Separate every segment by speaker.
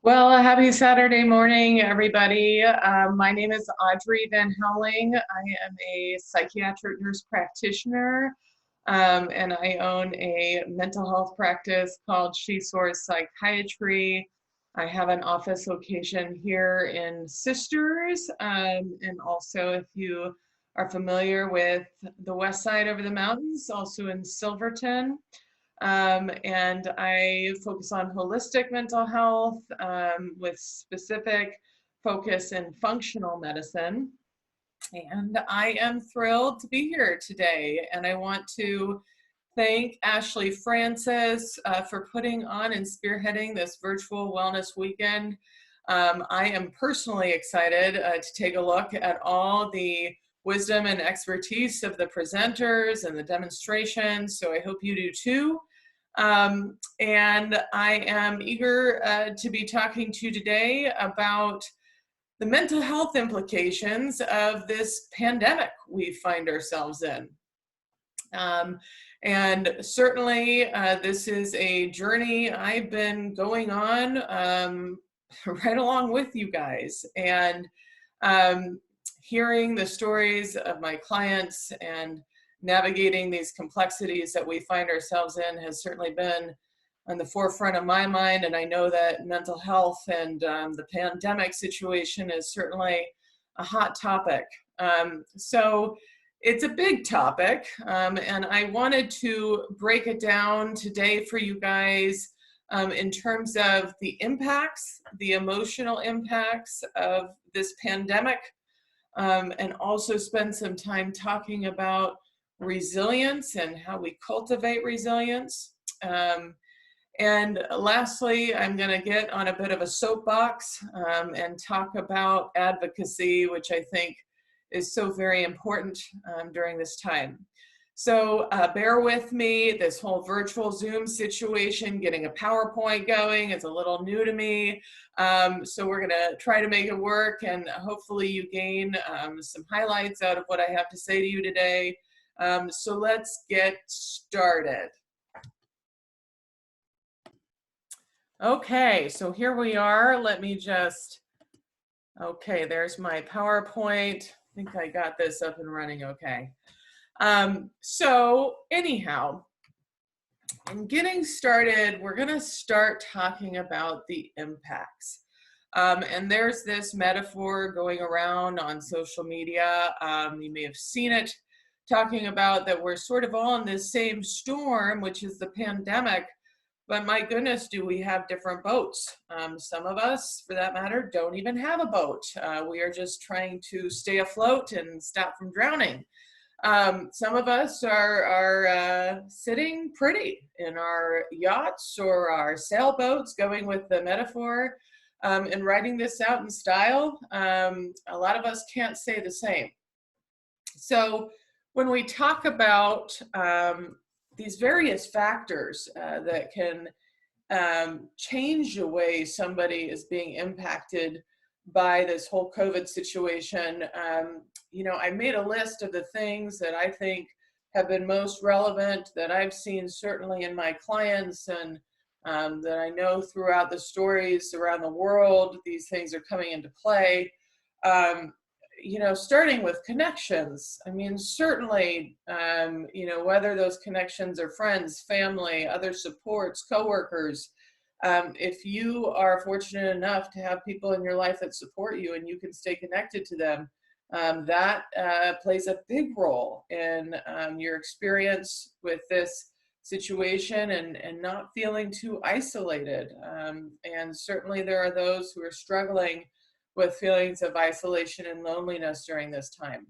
Speaker 1: Well, a happy Saturday morning, everybody. My name is Audrey Van Houweling. I am a psychiatric nurse practitioner, and I own a mental health practice called Soars Psychiatry. I have an office location here in Sisters, and also if you are familiar with the west side over the mountains, also in Silverton. And I focus on holistic mental health with specific focus in functional medicine. And I am thrilled to be here today. And I want to thank Ashley Francis for putting on and spearheading this virtual wellness weekend. I am personally excited to take a look at all the wisdom and expertise of the presenters and the demonstrations, so I hope you do too. And I am eager to be talking to you today about the mental health implications of this pandemic we find ourselves in. And certainly this is a journey I've been going on right along with you guys. And hearing the stories of my clients and navigating these complexities that we find ourselves in has certainly been on the forefront of my mind. And I know that mental health and the pandemic situation is certainly a hot topic. So it's a big topic, and I wanted to break it down today for you guys in terms of the impacts, the emotional impacts of this pandemic, and also spend some time talking about resilience and how we cultivate resilience. And lastly, I'm going to get on a bit of a soapbox and talk about advocacy, which I think is so very important during this time. So bear with me. This whole virtual Zoom situation, getting a PowerPoint going is a little new to me. So we're going to try to make it work, and hopefully you gain some highlights out of what I have to say to you today. So let's get started. Okay, so here we are. Let me just, okay, there's my PowerPoint. I think I got this up and running okay. So anyhow, in getting started, we're going to start talking about the impacts. And there's this metaphor going around on social media. You may have seen it, talking about that we're sort of all in this same storm, which is the pandemic. But my goodness, do we have different boats? Some of us, for that matter, don't even have a boat. We are just trying to stay afloat and stop from drowning. Some of us are sitting pretty in our yachts or our sailboats, going with the metaphor, and writing this out in style. A lot of us can't say the same. So when we talk about these various factors that can change the way somebody is being impacted by this whole COVID situation, you know, I made a list of the things that I think have been most relevant, that I've seen certainly in my clients, and that I know throughout the stories around the world, these things are coming into play. You know, starting with connections. I mean, certainly, you know, whether those connections are friends, family, other supports, coworkers, if you are fortunate enough to have people in your life that support you and you can stay connected to them, that plays a big role in your experience with this situation and not feeling too isolated. And certainly there are those who are struggling with feelings of isolation and loneliness during this time.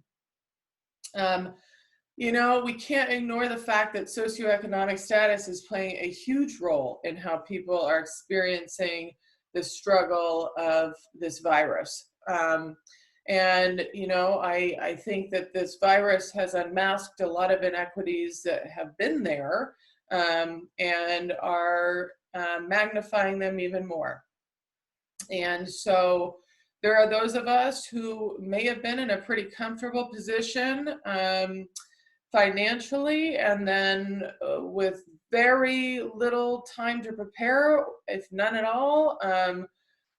Speaker 1: You know, we can't ignore the fact that socioeconomic status is playing a huge role in how people are experiencing the struggle of this virus. And, you know, I think that this virus has unmasked a lot of inequities that have been there and are magnifying them even more. And so there are those of us who may have been in a pretty comfortable position financially, and then with very little time to prepare, if none at all,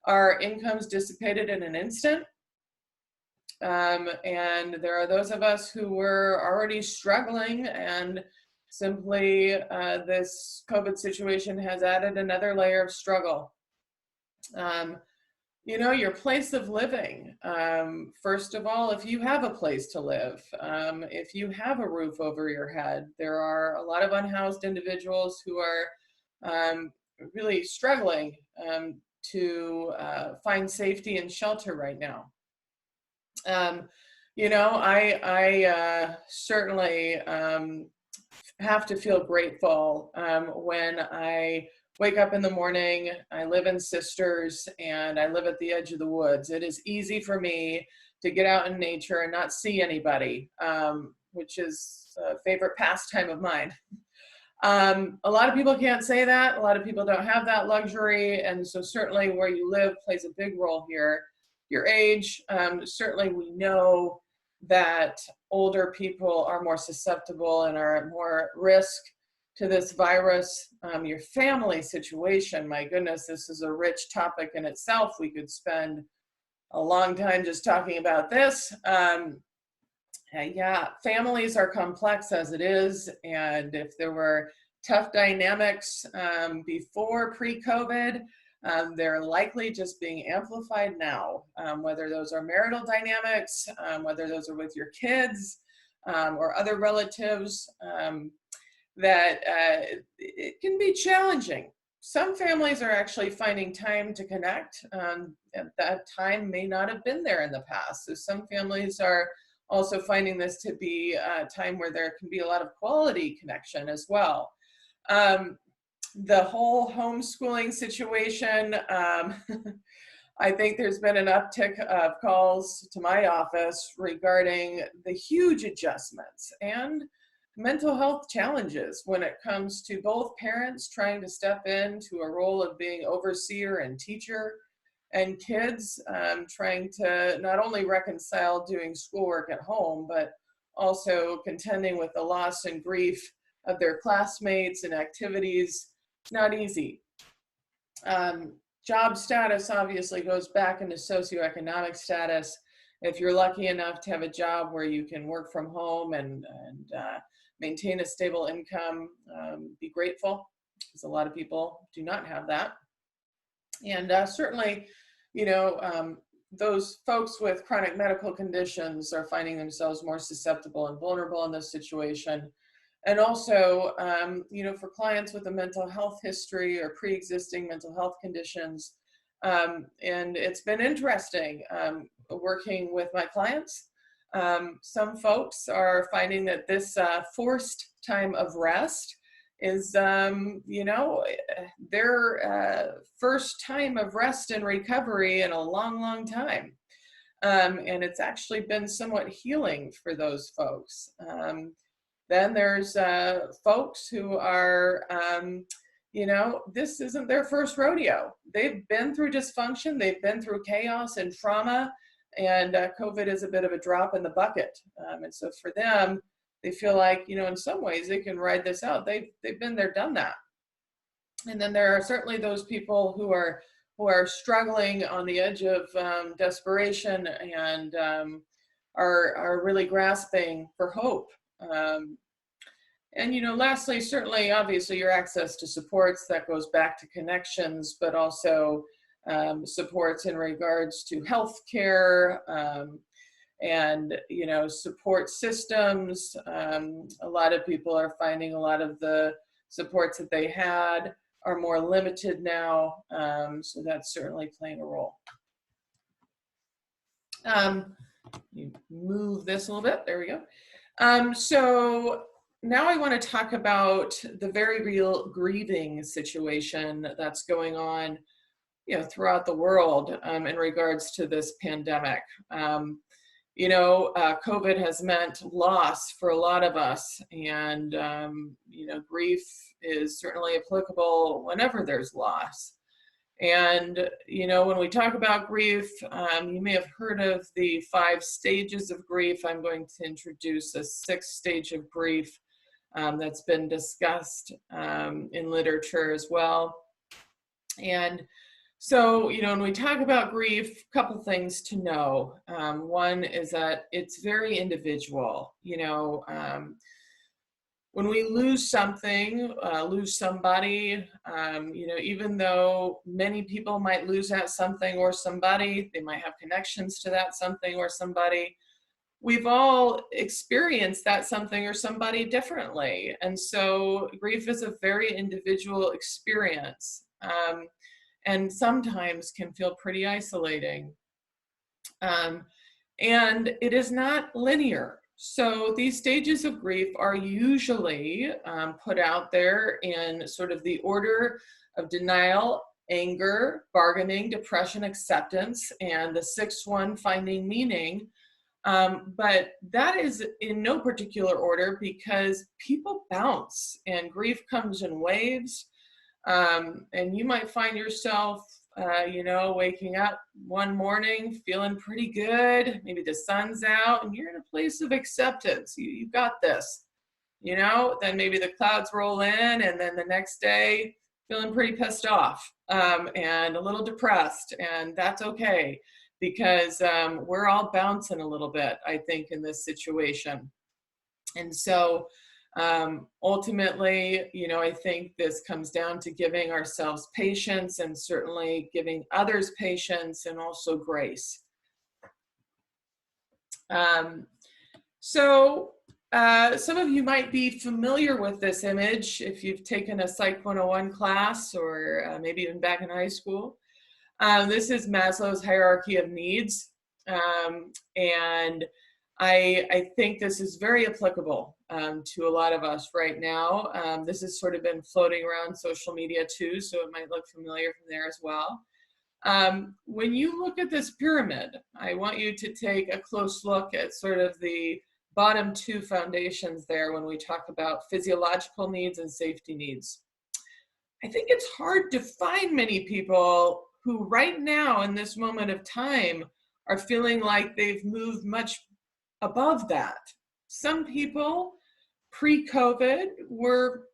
Speaker 1: our incomes dissipated in an instant. And there are those of us who were already struggling, and simply this COVID situation has added another layer of struggle. Your place of living. First of all, if you have a place to live, if you have a roof over your head, there are a lot of unhoused individuals who are really struggling to find safety and shelter right now. I certainly have to feel grateful when I wake up in the morning. I live in Sisters and I live at the edge of the woods. It is easy for me to get out in nature and not see anybody, which is a favorite pastime of mine. A lot of people can't say that. A lot of people don't have that luxury. And so certainly where you live plays a big role here. Your age, certainly we know that older people are more susceptible and are at more risk to this virus. Your family situation, my goodness, this is a rich topic in itself. We could spend a long time just talking about this. Yeah, families are complex as it is, and if there were tough dynamics before pre-COVID, they're likely just being amplified now, whether those are marital dynamics, whether those are with your kids or other relatives, that it can be challenging. Some families are actually finding time to connect, and that time may not have been there in the past. So some families are also finding this to be a time where there can be a lot of quality connection as well. The whole homeschooling situation, I think there's been an uptick of calls to my office regarding the huge adjustments and mental health challenges when it comes to both parents trying to step into a role of being overseer and teacher, and kids trying to not only reconcile doing schoolwork at home, but also contending with the loss and grief of their classmates and activities. It's not easy. Job status obviously goes back into socioeconomic status. If you're lucky enough to have a job where you can work from home and maintain a stable income, be grateful, because a lot of people do not have that. And certainly, those folks with chronic medical conditions are finding themselves more susceptible and vulnerable in this situation. And also, for clients with a mental health history or pre-existing mental health conditions, and it's been interesting working with my clients. Some folks are finding that this forced time of rest is, their first time of rest and recovery in a long, long time. And it's actually been somewhat healing for those folks. Then there's folks who are, this isn't their first rodeo. They've been through dysfunction, they've been through chaos and trauma, and COVID is a bit of a drop in the bucket. And so for them, they feel like, in some ways they can ride this out. They've been there, done that. And then there are certainly those people who are struggling on the edge of desperation and are really grasping for hope. And lastly, certainly, obviously, your access to supports, that goes back to connections, but also supports in regards to healthcare and support systems. A lot of people are finding a lot of the supports that they had are more limited now, so that's certainly playing a role. You move this a little bit. There we go. So now I want to talk about the very real grieving situation that's going on, throughout the world in regards to this pandemic. COVID has meant loss for a lot of us, and grief is certainly applicable whenever there's loss. And, when we talk about grief, you may have heard of the 5 stages of grief. I'm going to introduce a 6th stage of grief that's been discussed in literature as well. And So, when we talk about grief, a couple things to know. One is that it's very individual. When we lose something, lose somebody, even though many people might lose that something or somebody, they might have connections to that something or somebody. We've all experienced that something or somebody differently. And so grief is a very individual experience, and sometimes can feel pretty isolating. Um, and it is not linear. So these stages of grief are usually put out there in sort of the order of denial, anger, bargaining, depression, acceptance, and the sixth one, finding meaning. But that is in no particular order because people bounce and grief comes in waves. And you might find yourself, waking up one morning feeling pretty good. Maybe the sun's out and you're in a place of acceptance. You got this, then maybe the clouds roll in, and then the next day feeling pretty pissed off, and a little depressed. And that's okay because we're all bouncing a little bit, I think, in this situation. And so ultimately, I think this comes down to giving ourselves patience and certainly giving others patience and also grace. So some of you might be familiar with this image if you've taken a Psych 101 class or maybe even back in high school. This is Maslow's hierarchy of needs. And I think this is very applicable to a lot of us right now. This has sort of been floating around social media too, so it might look familiar from there as well. When you look at this pyramid, I want you to take a close look at sort of the bottom two foundations there when we talk about physiological needs and safety needs. I think it's hard to find many people who right now in this moment of time are feeling like they've moved much above that. Some people pre-COVID were,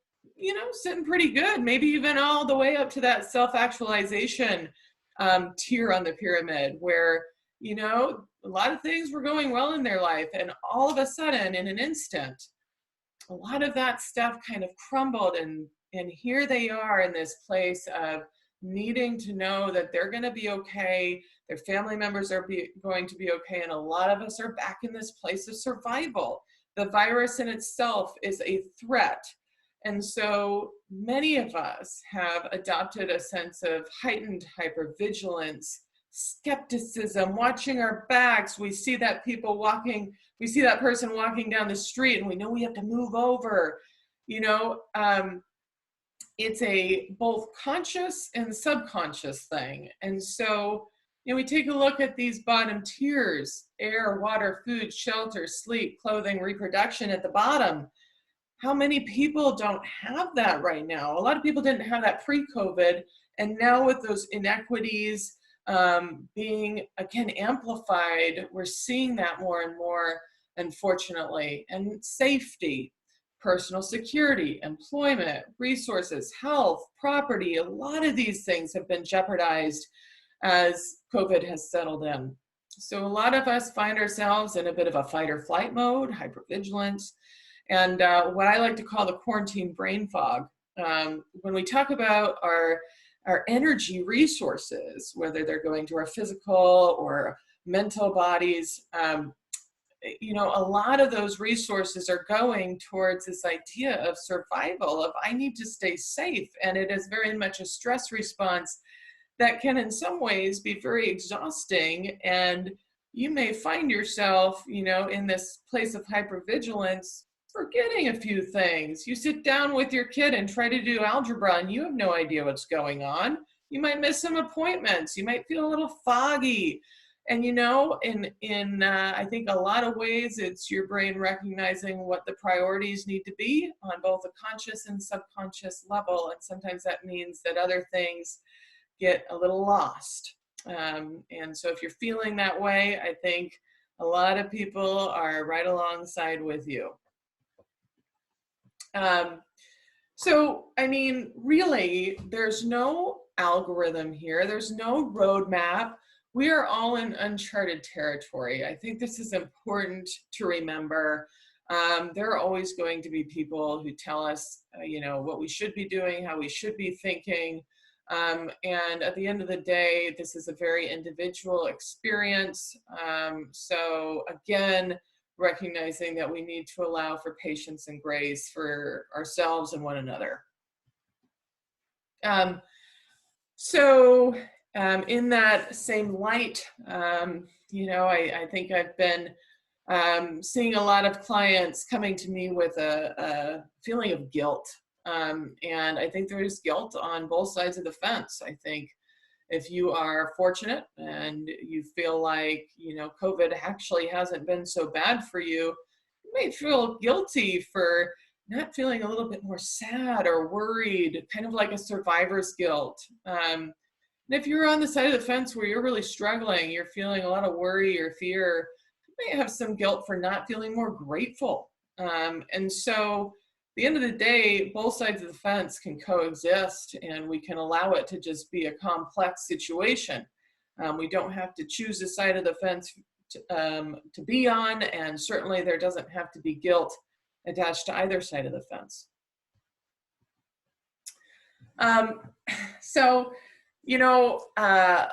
Speaker 1: sitting pretty good, maybe even all the way up to that self-actualization tier on the pyramid where, a lot of things were going well in their life. And all of a sudden, in an instant, a lot of that stuff kind of crumbled. And here they are in this place of needing to know that they're going to be okay, their family members are going to be okay, and a lot of us are back in this place of survival. The virus in itself is a threat, and so many of us have adopted a sense of heightened hypervigilance, skepticism, watching our backs. We see that person walking down the street, and we know we have to move over. It's a both conscious and subconscious thing. And so, we take a look at these bottom tiers: air, water, food, shelter, sleep, clothing, reproduction at the bottom. How many people don't have that right now? A lot of people didn't have that pre-COVID. And now with those inequities being, again, amplified, we're seeing that more and more, unfortunately. And safety, personal security, employment, resources, health, property, a lot of these things have been jeopardized as COVID has settled in. So a lot of us find ourselves in a bit of a fight or flight mode, hypervigilance, and what I like to call the quarantine brain fog. When we talk about our energy resources, whether they're going to our physical or mental bodies, a lot of those resources are going towards this idea of survival, of I need to stay safe. And it is very much a stress response that can in some ways be very exhausting. And you may find yourself, in this place of hypervigilance, forgetting a few things. You sit down with your kid and try to do algebra and you have no idea what's going on. You might miss some appointments. You might feel a little foggy. And in I think a lot of ways, it's your brain recognizing what the priorities need to be on both a conscious and subconscious level. And sometimes that means that other things get a little lost. And so if you're feeling that way, I think a lot of people are right alongside with you. So, really, there's no algorithm here. There's no roadmap. We are all in uncharted territory. I think this is important to remember. There are always going to be people who tell us, what we should be doing, how we should be thinking. And at the end of the day, this is a very individual experience. So again, recognizing that we need to allow for patience and grace for ourselves and one another. In that same light, I think I've been seeing a lot of clients coming to me with a feeling of guilt. And I think there is guilt on both sides of the fence. I think if you are fortunate and you feel like, COVID actually hasn't been so bad for you, you may feel guilty for not feeling a little bit more sad or worried, kind of like a survivor's guilt. And if you're on the side of the fence where you're really struggling, you're feeling a lot of worry or fear, you may have some guilt for not feeling more grateful. And so at the end of the day, both sides of the fence can coexist, and we can allow it to just be a complex situation. We don't have to choose a side of the fence to be on, and certainly there doesn't have to be guilt attached to either side of the fence. A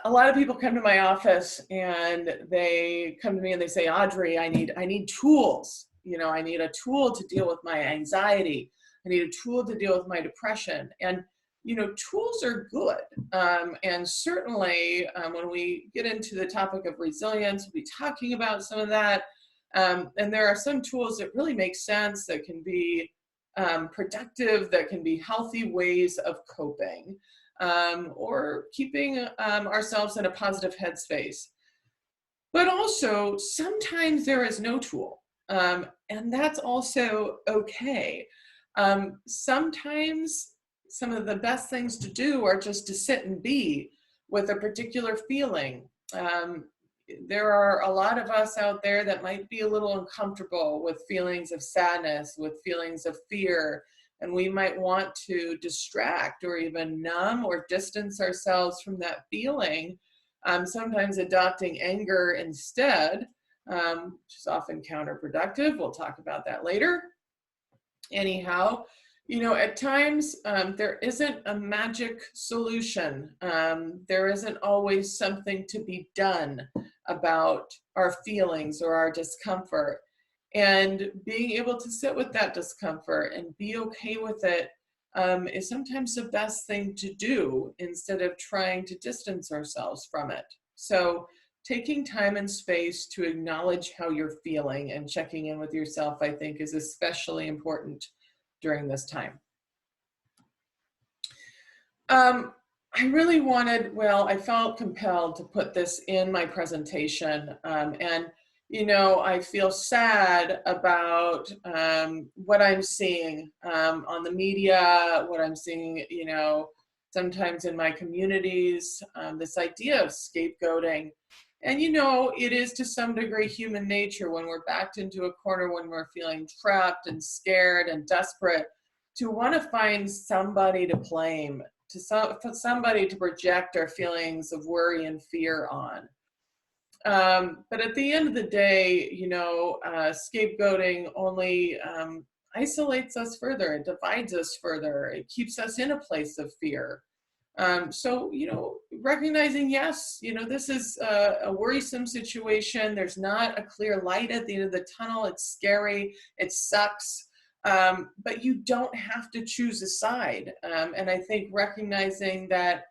Speaker 1: lot of people come to my office and they come to me and they say, Audrey, I need tools. I need a tool to deal with my anxiety. I need a tool to deal with my depression. And, tools are good. And certainly when we get into the topic of resilience, we'll be talking about some of that. And there are some tools that really make sense, that can be productive, that can be healthy ways of coping, or keeping ourselves in a positive headspace. But also, sometimes there is no tool. And that's also okay. Sometimes some of the best things to do are just to sit and be with a particular feeling. There are a lot of us out there that might be a little uncomfortable with feelings of sadness, with feelings of fear, and we might want to distract or even numb or distance ourselves from that feeling, sometimes adopting anger instead, which is often counterproductive. We'll talk about that later. Anyhow, at times there isn't a magic solution. There isn't always something to be done about our feelings or our discomfort. And being able to sit with that discomfort and be okay with it is sometimes the best thing to do, instead of trying to distance ourselves from it. So taking time and space to acknowledge how you're feeling and checking in with yourself, I think, is especially important during this time. I felt compelled to put this in my presentation. I feel sad about what I'm seeing on the media, what I'm seeing, sometimes in my communities, this idea of scapegoating. And, it is to some degree human nature, when we're backed into a corner, when we're feeling trapped and scared and desperate, to want to find somebody to blame, for somebody to project our feelings of worry and fear on. But at the end of the day, scapegoating only isolates us further. It divides us further. It keeps us in a place of fear. Recognizing, yes, this is a worrisome situation. There's not a clear light at the end of the tunnel. It's scary. It sucks. But you don't have to choose a side. And I think recognizing that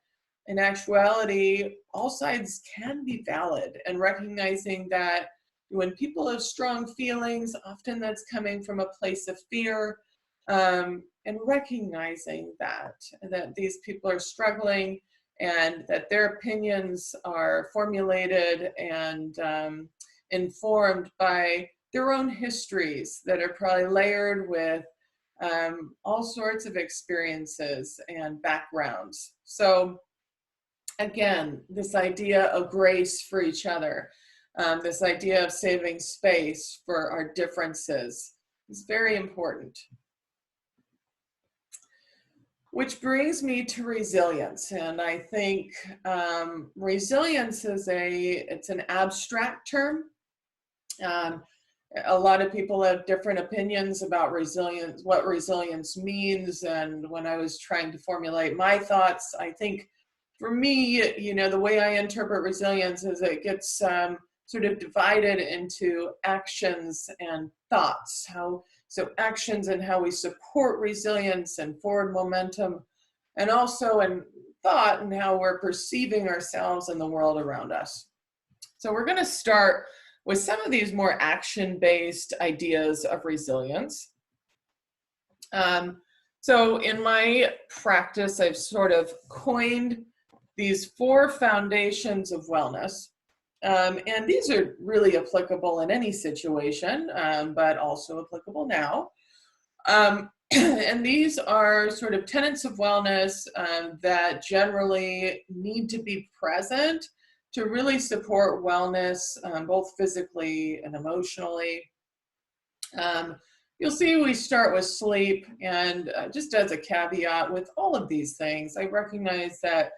Speaker 1: in actuality, all sides can be valid, and recognizing that when people have strong feelings, often that's coming from a place of fear, and recognizing that these people are struggling, and that their opinions are formulated and informed by their own histories that are probably layered with all sorts of experiences and backgrounds. So again, this idea of grace for each other, this idea of saving space for our differences is very important. Which brings me to resilience. And I think resilience is it's an abstract term. Um, a lot of people have different opinions about resilience, what resilience means. And when I was trying to formulate my thoughts, I think for me, the way I interpret resilience is it gets sort of divided into actions and thoughts. So actions and how we support resilience and forward momentum, and also in thought and how we're perceiving ourselves and the world around us. So we're going to start with some of these more action-based ideas of resilience. So in my practice, I've sort of coined these 4 foundations of wellness. And these are really applicable in any situation, but also applicable now. And these are sort of tenets of wellness that generally need to be present to really support wellness, both physically and emotionally. You'll see we start with sleep, and just as a caveat with all of these things, I recognize that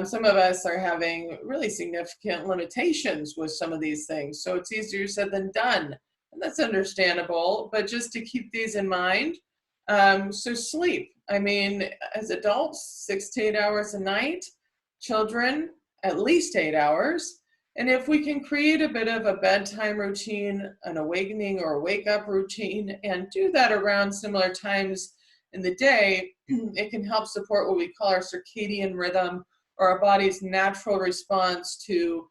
Speaker 1: some of us are having really significant limitations with some of these things. So it's easier said than done, and that's understandable, but just to keep these in mind. So sleep, I mean, as adults, 6 to 8 hours a night, children, at least 8 hours. And if we can create a bit of a bedtime routine, an awakening or wake up routine, and do that around similar times in the day, it can help support what we call our circadian rhythm, or our body's natural response to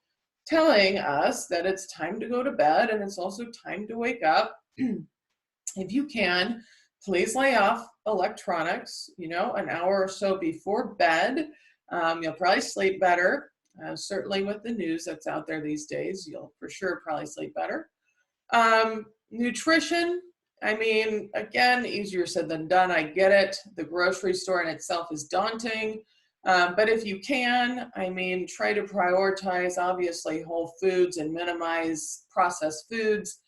Speaker 1: telling us that it's time to go to bed and it's also time to wake up. If you can, please lay off electronics, an hour or so before bed. You'll probably sleep better. Certainly with the news that's out there these days, you'll for sure probably sleep better. Nutrition, I mean, again, easier said than done. I get it. The grocery store in itself is daunting. But if you can, I mean, try to prioritize, obviously, whole foods and minimize processed foods.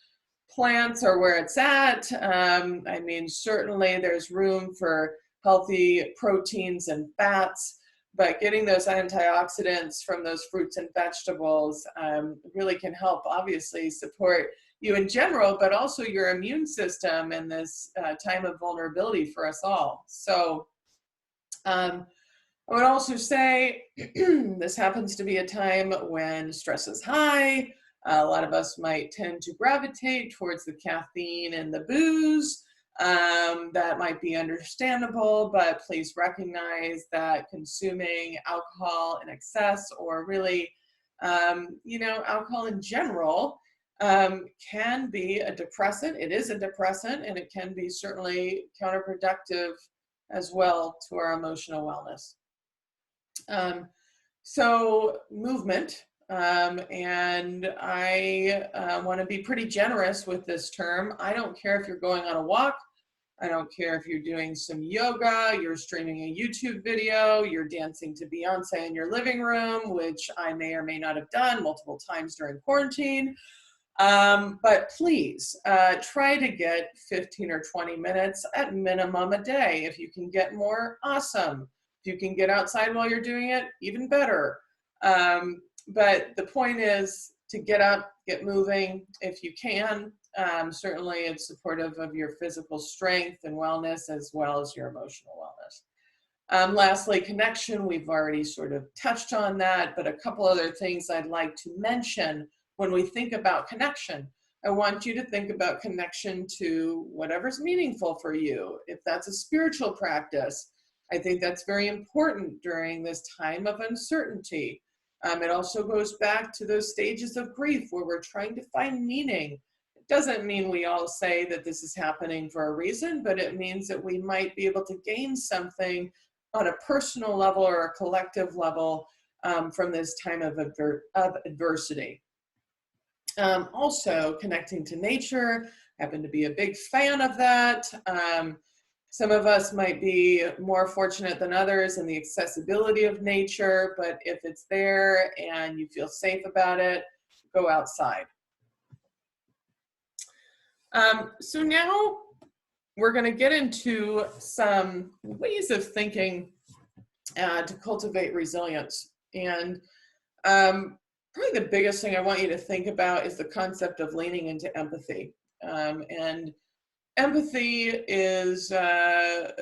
Speaker 1: Plants are where it's at. I mean, certainly there's room for healthy proteins and fats, but getting those antioxidants from those fruits and vegetables really can help, obviously, support you in general, but also your immune system in this time of vulnerability for us all. So I would also say this happens to be a time when stress is high. A lot of us might tend to gravitate towards the caffeine and the booze. That might be understandable, but please recognize that consuming alcohol in excess, or really, alcohol in general, can be a depressant. It is a depressant, and it can be certainly counterproductive as well to our emotional wellness. So movement, and I want to be pretty generous with this term. I don't care if you're going on a walk. I don't care if you're doing some yoga, you're streaming a YouTube video, you're dancing to Beyonce in your living room, which I may or may not have done multiple times during quarantine. But please try to get 15 or 20 minutes at minimum a day. If you can get more, awesome. If you can get outside while you're doing it, even better. But the point is to get up, get moving if you can. Certainly it's supportive of your physical strength and wellness, as well as your emotional wellness. Lastly, connection. We've already sort of touched on that, but a couple other things I'd like to mention when we think about connection. I want you to think about connection to whatever's meaningful for you. If that's a spiritual practice, I think that's very important during this time of uncertainty. It also goes back to those stages of grief where we're trying to find meaning. It doesn't mean we all say that this is happening for a reason, but it means that we might be able to gain something on a personal level or a collective level from this time of adversity. Also connecting to nature. I happen to be a big fan of that. Some of us might be more fortunate than others in the accessibility of nature, but if it's there and you feel safe about it, go outside. So now we're going to get into some ways of thinking to cultivate resilience. And probably the biggest thing I want you to think about is the concept of leaning into empathy. And empathy is a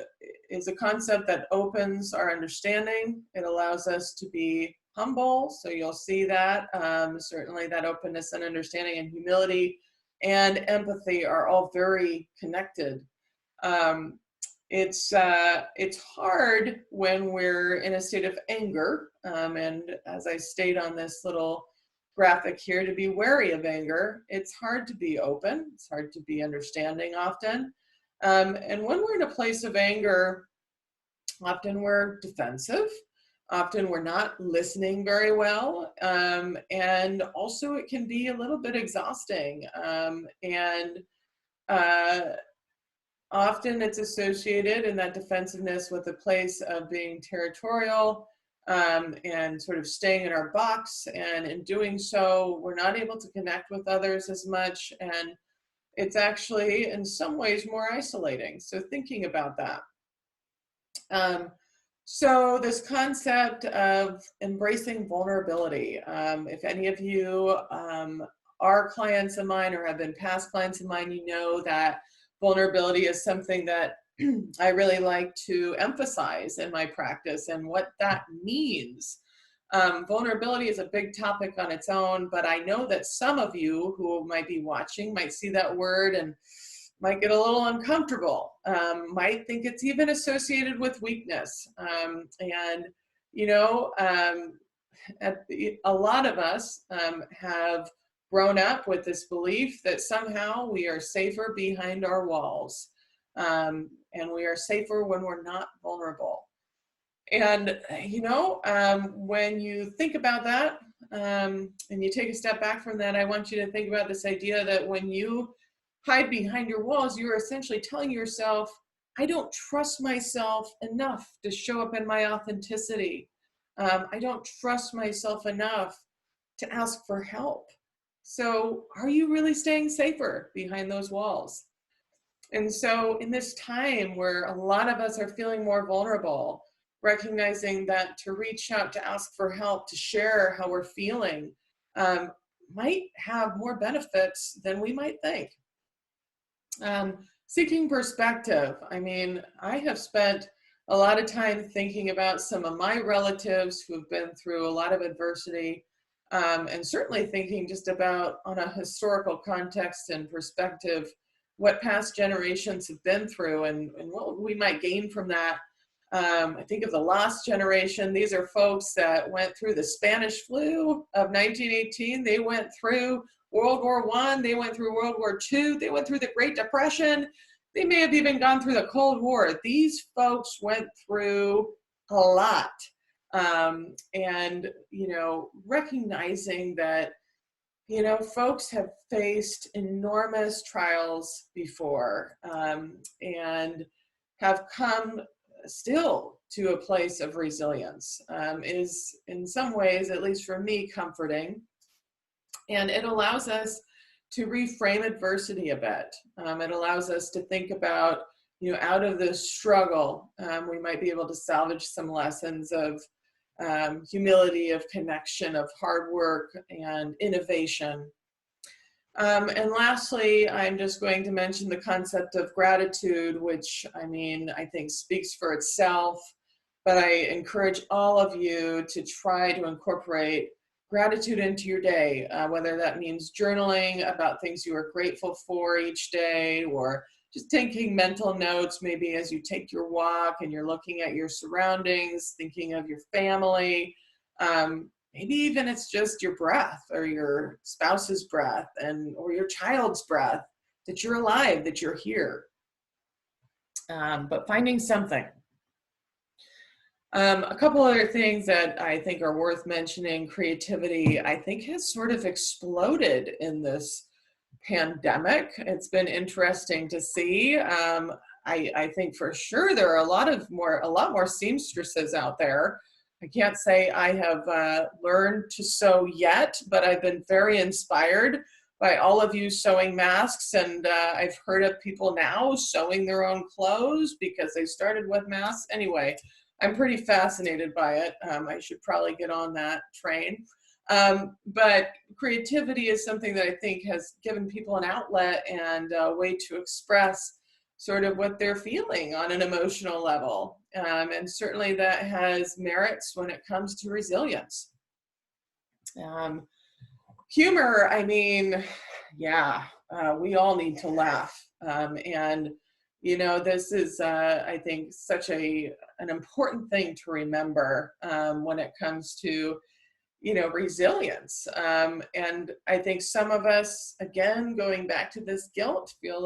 Speaker 1: concept that opens our understanding. It allows us to be humble. So you'll see that certainly that openness and understanding and humility and empathy are all very connected. It's hard when we're in a state of anger, and as I state on this little graphic here, to be wary of anger. It's hard to be open. It's hard to be understanding often. And when we're in a place of anger, often we're defensive. Often we're not listening very well. And also it can be a little bit exhausting. Often it's associated in that defensiveness with a place of being territorial and sort of staying in our box. And in doing so, we're not able to connect with others as much. And it's actually in some ways more isolating. So thinking about that. So this concept of embracing vulnerability, if any of you are clients of mine or have been past clients of mine, you know that vulnerability is something that I really like to emphasize in my practice and what that means. Vulnerability is a big topic on its own, but I know that some of you who might be watching might see that word and might get a little uncomfortable, might think it's even associated with weakness. And, you know, a lot of us have grown up with this belief that somehow we are safer behind our walls. And we are safer when we're not vulnerable. And, you know, when you think about that and you take a step back from that, I want you to think about this idea that when you hide behind your walls, you're essentially telling yourself, I don't trust myself enough to show up in my authenticity. I don't trust myself enough to ask for help. So are you really staying safer behind those walls? And so in this time where a lot of us are feeling more vulnerable, recognizing that to reach out, to ask for help, to share how we're feeling, might have more benefits than we might think. Seeking perspective. I mean, I have spent a lot of time thinking about some of my relatives who have been through a lot of adversity, and certainly thinking just about on a historical context and perspective, what past generations have been through and what we might gain from that. I think of the lost generation. These are folks that went through the Spanish flu of 1918. They went through World War I. They went through World War II. They went through the Great Depression. They may have even gone through the Cold War. These folks went through a lot. And, you know, recognizing that, you know, folks have faced enormous trials before and have come still to a place of resilience is in some ways, at least for me, comforting. And it allows us to reframe adversity a bit. It allows us to think about, you know, out of this struggle, we might be able to salvage some lessons of humility, of connection, of hard work and innovation. And lastly, I'm just going to mention the concept of gratitude, which I mean, I think speaks for itself, but I encourage all of you to try to incorporate gratitude into your day, whether that means journaling about things you are grateful for each day, or just taking mental notes, maybe as you take your walk and you're looking at your surroundings, thinking of your family. Maybe even it's just your breath or your spouse's breath or your child's breath, that you're alive, that you're here. But finding something. A couple other things that I think are worth mentioning. Creativity, I think, has sort of exploded in this pandemic. It's been interesting to see. I think for sure there are a lot more seamstresses out there. I can't say I have learned to sew yet, but I've been very inspired by all of you sewing masks, and I've heard of people now sewing their own clothes because they started with masks. Anyway, I'm pretty fascinated by it. I should probably get on that train. But creativity is something that I think has given people an outlet and a way to express sort of what they're feeling on an emotional level. And certainly that has merits when it comes to resilience. Humor, I mean, yeah, we all need to laugh. And, you know, this is, I think, such an important thing to remember when it comes to, you know, resilience. And I think some of us, again, going back to this guilt, feel a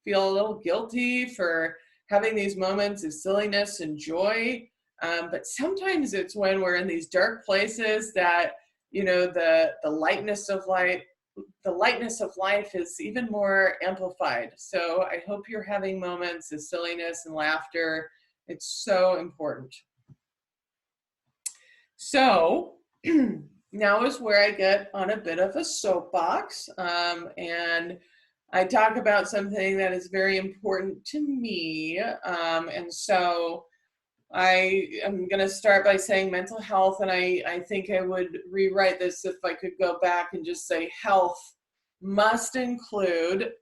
Speaker 1: little guilty for having these moments of silliness and joy. But sometimes it's when we're in these dark places that, you know, the lightness of life is even more amplified. So I hope you're having moments of silliness and laughter. It's so important. So now is where I get on a bit of a soapbox, and I talk about something that is very important to me. And so I am going to start by saying mental health, and I think I would rewrite this if I could go back and just say health must include ...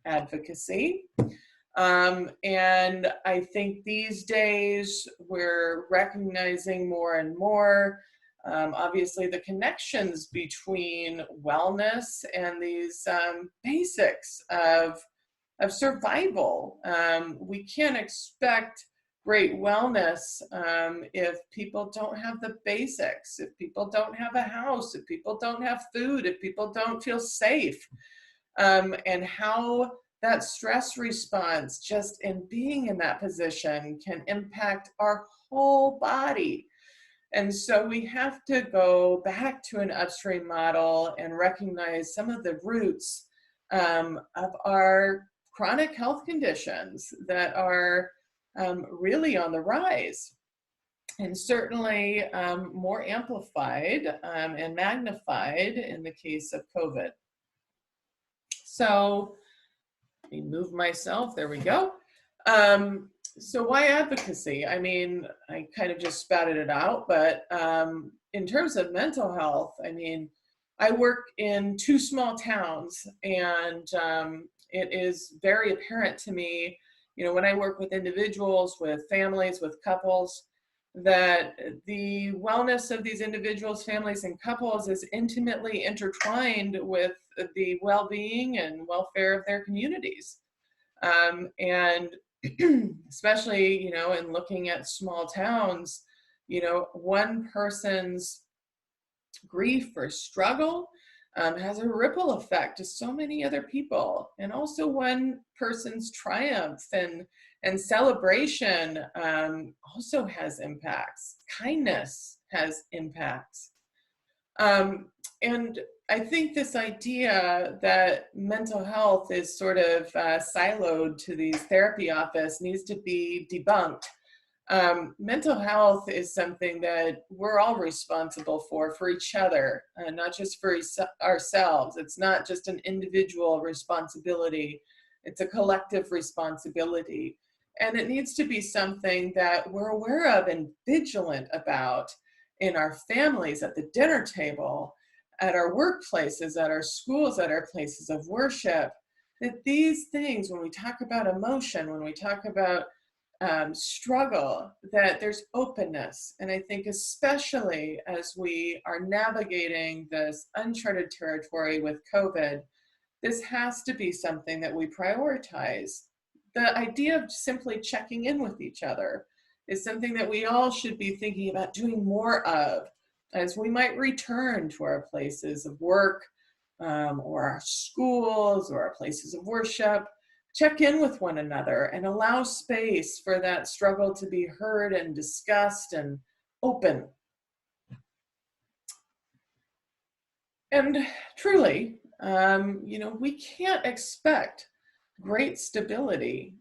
Speaker 1: advocacy. And I think these days we're recognizing more and more, obviously, the connections between wellness and these basics of survival. We can't expect great wellness if people don't have the basics, if people don't have a house, if people don't have food, if people don't feel safe, and how that stress response just in being in that position can impact our whole body. And so we have to go back to an upstream model and recognize some of the roots of our chronic health conditions that are really on the rise, and certainly more amplified and magnified in the case of COVID. So let me move myself, there we go. So why advocacy? I mean, I kind of just spouted it out, but in terms of mental health, I mean, I work in 2 small towns, and it is very apparent to me, you know, when I work with individuals, with families, with couples, that the wellness of these individuals, families, and couples is intimately intertwined with the well-being and welfare of their communities. And especially, you know, in looking at small towns, you know, one person's grief or struggle has a ripple effect to so many other people. And also one person's triumph and celebration also has impacts. Kindness has impacts. And I think this idea that mental health is sort of siloed to these therapy office needs to be debunked. Mental health is something that we're all responsible for each other, not just for ourselves. It's not just an individual responsibility. It's a collective responsibility. And it needs to be something that we're aware of and vigilant about in our families, at the dinner table, at our workplaces, at our schools, at our places of worship. That these things, when we talk about emotion, when we talk about struggle, that there's openness. And I think especially as we are navigating this uncharted territory with COVID, this has to be something that we prioritize. The idea of simply checking in with each other is something that we all should be thinking about doing more of as we might return to our places of work, or our schools, or our places of worship. Check in with one another and allow space for that struggle to be heard and discussed and open. And truly, you know, we can't expect great stability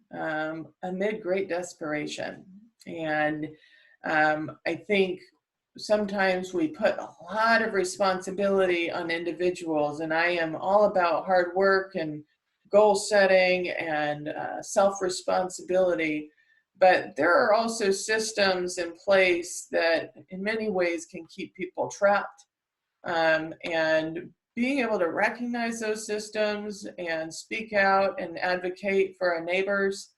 Speaker 1: amid great desperation. And I think sometimes we put a lot of responsibility on individuals, and I am all about hard work and goal setting and self-responsibility, but there are also systems in place that in many ways can keep people trapped. And being able to recognize those systems and speak out and advocate for our neighbors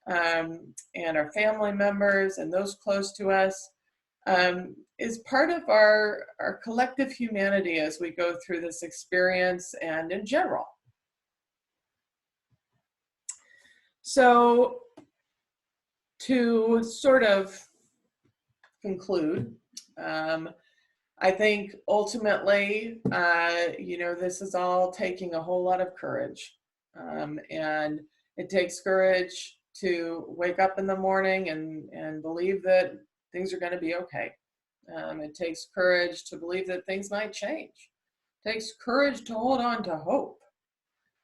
Speaker 1: and our family members and those close to us is part of our collective humanity as we go through this experience and in general. So to sort of conclude, I think ultimately, this is all taking a whole lot of courage. And it takes courage to wake up in the morning and believe that things are going to be okay. It takes courage to believe that things might change. It takes courage to hold on to hope.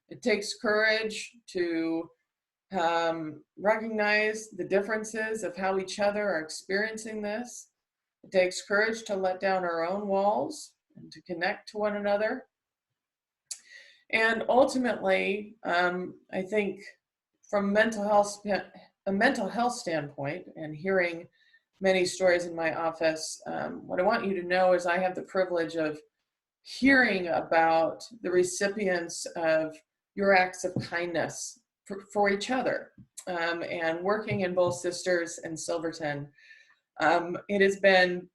Speaker 1: It takes courage to recognize the differences of how each other are experiencing this. It takes courage to let down our own walls and to connect to one another. And ultimately, I think from a mental health standpoint, and hearing many stories in my office, what I want you to know is I have the privilege of hearing about the recipients of your acts of kindness for each other, and working in both Sisters and Silverton. It has been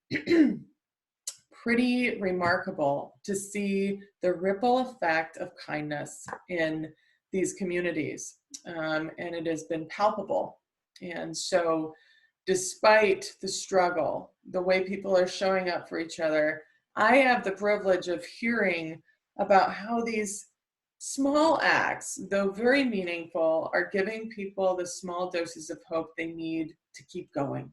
Speaker 1: pretty remarkable to see the ripple effect of kindness in these communities, and it has been palpable. And so despite the struggle, the way people are showing up for each other, I have the privilege of hearing about how these small acts, though very meaningful, are giving people the small doses of hope they need to keep going.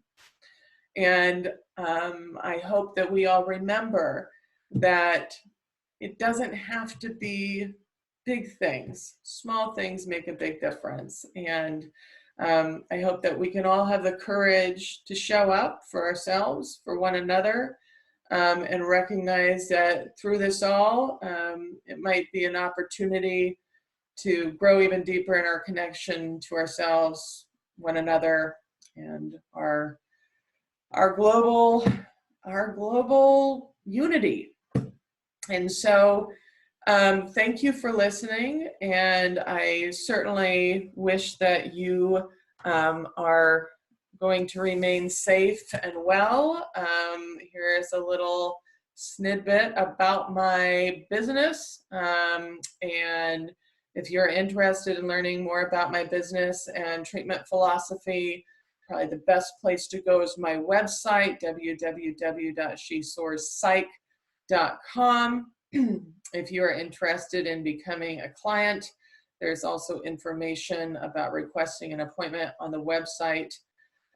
Speaker 1: And I hope that we all remember that it doesn't have to be big things. Small things make a big difference. And I hope that we can all have the courage to show up for ourselves, for one another, and recognize that through this all, it might be an opportunity to grow even deeper in our connection to ourselves, one another, and our global unity. And so thank you for listening, and I certainly wish that you are going to remain safe and well. Here's a little snippet about my business, and if you're interested in learning more about my business and treatment philosophy, probably the best place to go is my website, www.shesoarspsych.com. If you are interested in becoming a client, there's also information about requesting an appointment on the website.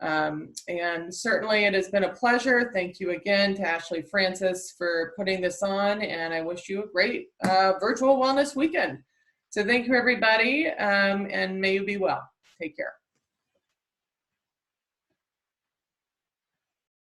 Speaker 1: And certainly it has been a pleasure. Thank you again to Ashley Francis for putting this on, and I wish you a great virtual wellness weekend. So thank you, everybody, and may you be well. Take care.